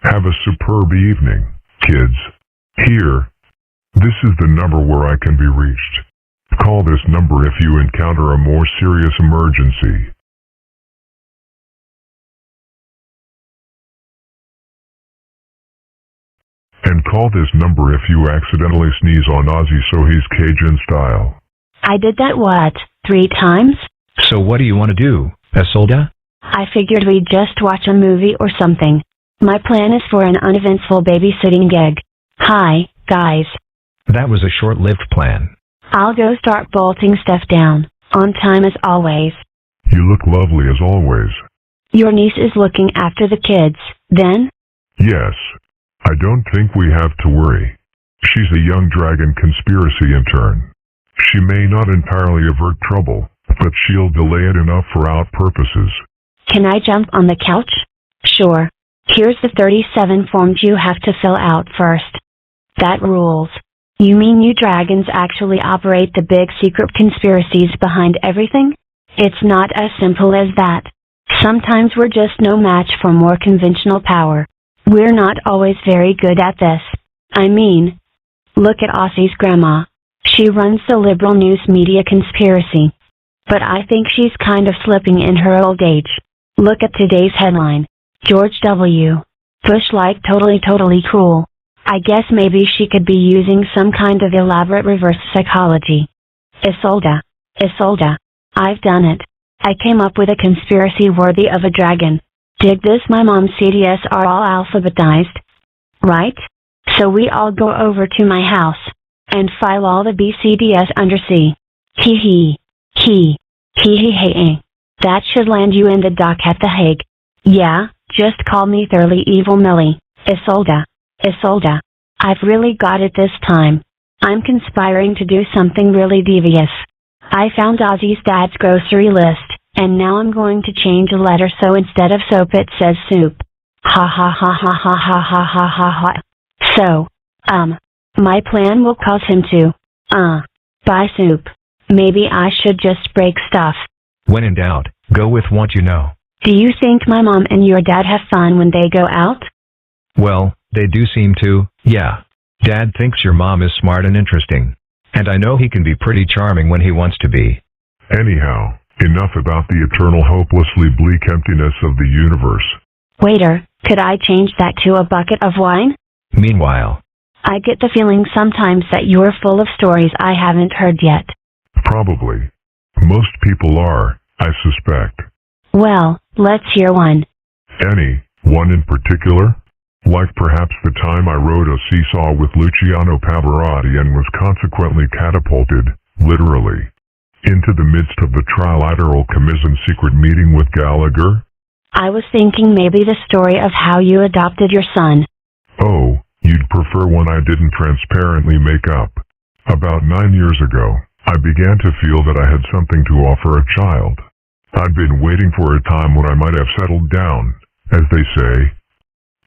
Have a superb evening, kids. Here. This is the number where I can be reached. Call this number if you encounter a more serious emergency. And call this number if you accidentally sneeze on Ozzy so he's Cajun style. I did that what, 3 times? So what do you want to do, Isolde? I figured we'd just watch a movie or something. My plan is for an uneventful babysitting gig. Hi, guys. That was a short-lived plan. I'll go start bolting stuff down, on time as always. You look lovely as always. Your niece is looking after the kids, then? Yes. I don't think we have to worry. She's a young dragon conspiracy intern. She may not entirely avert trouble, but she'll delay it enough for our purposes. Can I jump on the couch? Sure. Here's the 37 forms you have to fill out first. That rules. You mean you dragons actually operate the big secret conspiracies behind everything? It's not as simple as that. Sometimes we're just no match for more conventional power. We're not always very good at this. I mean, look at Ozzy's grandma. She runs the liberal news media conspiracy. But I think she's kind of slipping in her old age. Look at today's headline. George W. Bush like totally cool. I guess maybe she could be using some kind of elaborate reverse psychology. Isolde. I've done it. I came up with a conspiracy worthy of a dragon. Dig this, my mom's CDs are all alphabetized. Right? So we all go over to my house and file all the BCDs under C. Hee. That should land you in the dock at The Hague. Yeah, just call me Thoroughly Evil Millie. Isolde. I've really got it this time. I'm conspiring to do something really devious. I found Ozzy's dad's grocery list, and now I'm going to change a letter so instead of soap it says soup. Ha. So, my plan will cause him to, buy soup. Maybe I should just break stuff. When in doubt, go with what you know. Do you think my mom and your dad have fun when they go out? Well, they do seem to, yeah. Dad thinks your mom is smart and interesting. And I know he can be pretty charming when he wants to be. Anyhow, enough about the eternal hopelessly bleak emptiness of the universe. Waiter, could I change that to a bucket of wine? Meanwhile, I get the feeling sometimes that you're full of stories I haven't heard yet. Probably. Most people are, I suspect. Well, let's hear one. Any one in particular? Like perhaps the time I rode a seesaw with Luciano Pavarotti and was consequently catapulted, literally, into the midst of the trilateral commission secret meeting with Gallagher? I was thinking maybe the story of how you adopted your son. Oh, you'd prefer one I didn't transparently make up. About 9 years ago, I began to feel that I had something to offer a child. I'd been waiting for a time when I might have settled down, as they say,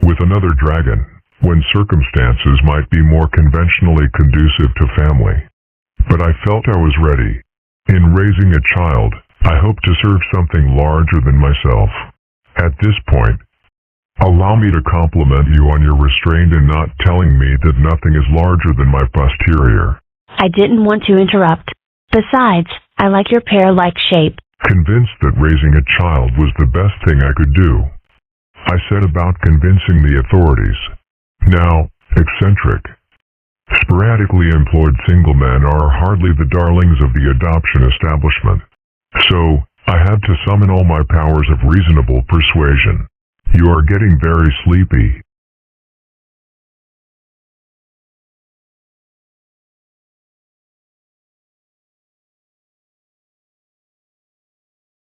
with another dragon, when circumstances might be more conventionally conducive to family. But I felt I was ready. In raising a child, I hope to serve something larger than myself. At this point, allow me to compliment you on your restraint in not telling me that nothing is larger than my posterior. I didn't want to interrupt. Besides, I like your pear-like shape. Convinced that raising a child was the best thing I could do, I set about convincing the authorities. Now, eccentric, sporadically employed single men are hardly the darlings of the adoption establishment. So, I had to summon all my powers of reasonable persuasion. You are getting very sleepy.